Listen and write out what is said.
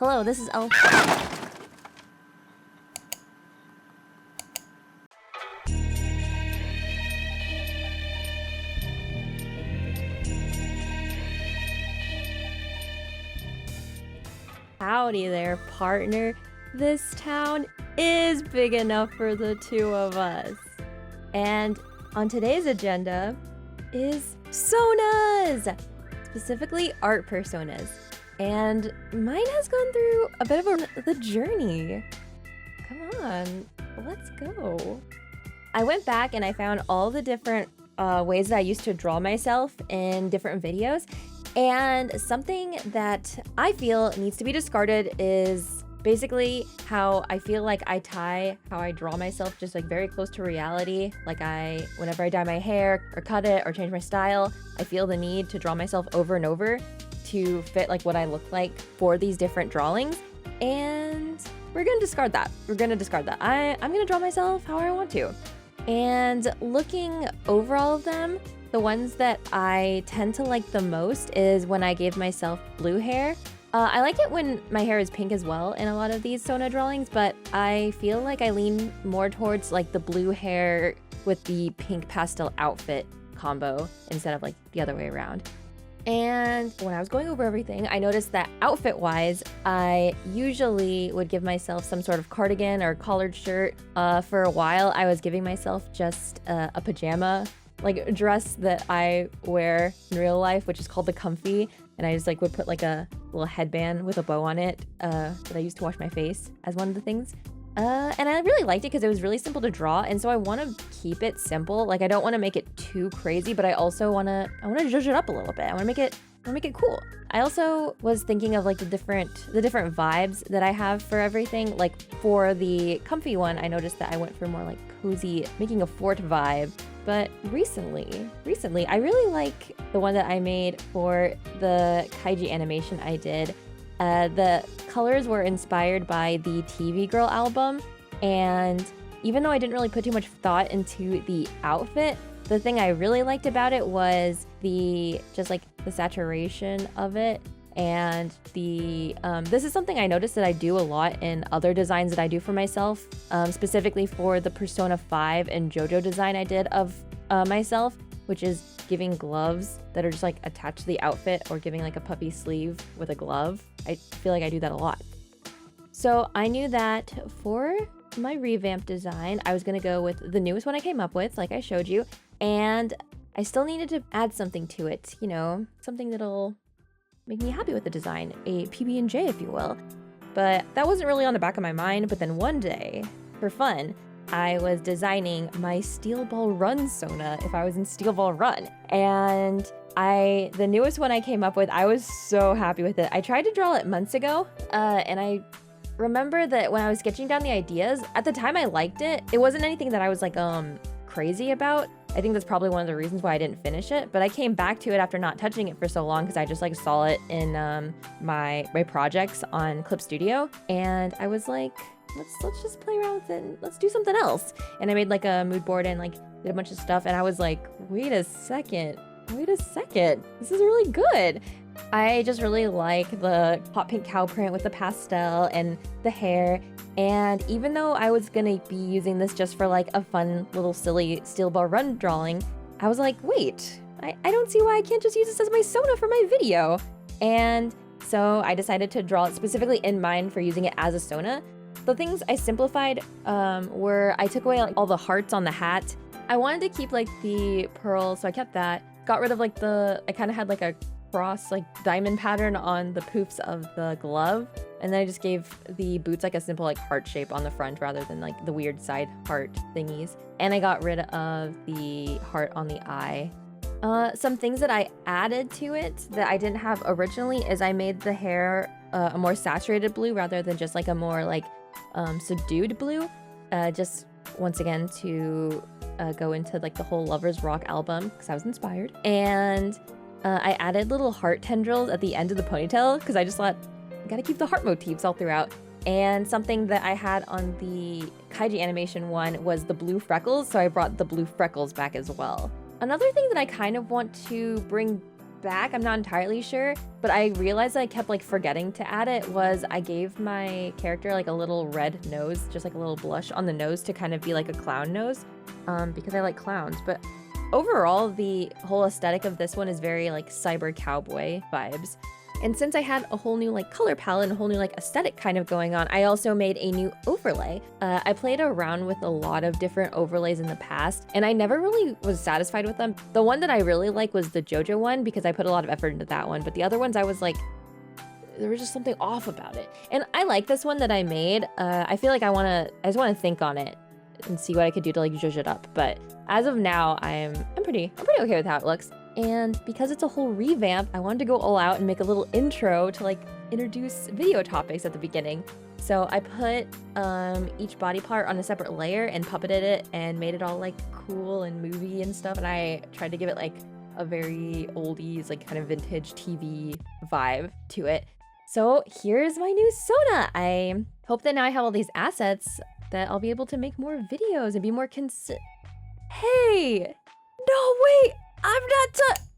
Hello, this is El. Howdy there, partner. This town is big enough for the two of us. And on today's agenda is sonas, specifically art personas. And mine has gone through a bit of the journey. Come on, let's go. I went back and I found all the different ways that I used to draw myself in different videos. And something that I feel needs to be discarded is basically how I feel like I tie how I draw myself just like very close to reality. Like whenever I dye my hair or cut it or change my style, I feel the need to draw myself over and over to fit like what I look like for these different drawings. And we're gonna discard that. I'm gonna draw myself how I want to. And looking over all of them, the ones that I tend to like the most is when I gave myself blue hair. I like it when my hair is pink as well in a lot of these Sona drawings, but I feel like I lean more towards like the blue hair with the pink pastel outfit combo instead of like the other way around. And when I was going over everything, I noticed that outfit-wise, I usually would give myself some sort of cardigan or collared shirt. For a while, I was giving myself just a pajama like dress that I wear in real life, which is called the comfy. And I just like would put like a little headband with a bow on it that I used to wash my face as one of the things. And I really liked it because it was really simple to draw. And so I want to keep it simple. Like I don't want to make it too crazy, but I also want to zhuzh it up a little bit. I want to make it cool. I also was thinking of like the different vibes that I have for everything. Like for the comfy one, I noticed that I went for more like cozy, making a fort vibe. But recently, I really like the one that I made for the kaiji animation I did. The colors were inspired by the TV Girl album, and even though I didn't really put too much thought into the outfit, the thing I really liked about it was the saturation of it. And this is something I noticed that I do a lot in other designs that I do for myself, specifically for the Persona 5 and JoJo design I did of myself, which is giving gloves that are just like attached to the outfit or giving like a puffy sleeve with a glove. I feel like I do that a lot. So I knew that for my revamp design, I was gonna go with the newest one I came up with, like I showed you, and I still needed to add something to it, you know, something that'll make me happy with the design, a PB&J if you will. But that wasn't really on the back of my mind, but then one day, for fun, I was designing my Steel Ball Run Sona if I was in Steel Ball Run. And the newest one I came up with, I was so happy with it. I tried to draw it months ago, and I remember that when I was sketching down the ideas, at the time I liked it. It wasn't anything that I was like crazy about. I think that's probably one of the reasons why I didn't finish it, but I came back to it after not touching it for so long because I just like saw it in my projects on Clip Studio, and I was like, let's just play around with it and let's do something else. And I made like a mood board and like did a bunch of stuff, and I was like, wait a second, this is really good. I just really like the hot pink cow print with the pastel and the hair. And even though I was gonna be using this just for like a fun little silly Steel Ball Run drawing, I was like, wait, I don't see why I can't just use this as my Sona for my video. And so I decided to draw it specifically in mind for using it as a Sona. The things I simplified were I took away like all the hearts on the hat. I wanted to keep like the pearls, so I kept that. Got rid of like I kind of had like a cross like diamond pattern on the poofs of the glove, and then I just gave the boots like a simple like heart shape on the front rather than like the weird side heart thingies. And I got rid of the heart on the eye. Some things that I added to it that I didn't have originally is I made the hair a more saturated blue rather than just like a more like subdued blue, just once again to go into like the whole Lovers Rock album because I was inspired. And I added little heart tendrils at the end of the ponytail because I just thought I gotta keep the heart motifs all throughout. And something that I had on the kaiji animation one was the blue freckles, so I brought the blue freckles back as well. Another thing that I kind of want to bring back, I'm not entirely sure, but I realized that I kept like forgetting to add it was I gave my character like a little red nose, just like a little blush on the nose to kind of be like a clown nose, because I like clowns. But overall, the whole aesthetic of this one is very like cyber cowboy vibes. And since I had a whole new like color palette and a whole new like aesthetic kind of going on, I also made a new overlay. I played around with a lot of different overlays in the past, and I never really was satisfied with them. The one that I really like was the JoJo one because I put a lot of effort into that one, but the other ones I was like, there was just something off about it. And I like this one that I made. I feel like I just wanna think on it and see what I could do to like zhuzh it up. But as of now, I'm pretty okay with how it looks. And because it's a whole revamp, I wanted to go all out and make a little intro to like introduce video topics at the beginning. So I put each body part on a separate layer and puppeted it and made it all like cool and movie and stuff. And I tried to give it like a very oldies, like kind of vintage TV vibe to it. So here's my new Sona. I hope that now I have all these assets that I'll be able to make more videos and be more Hey! No, wait! I'm not done!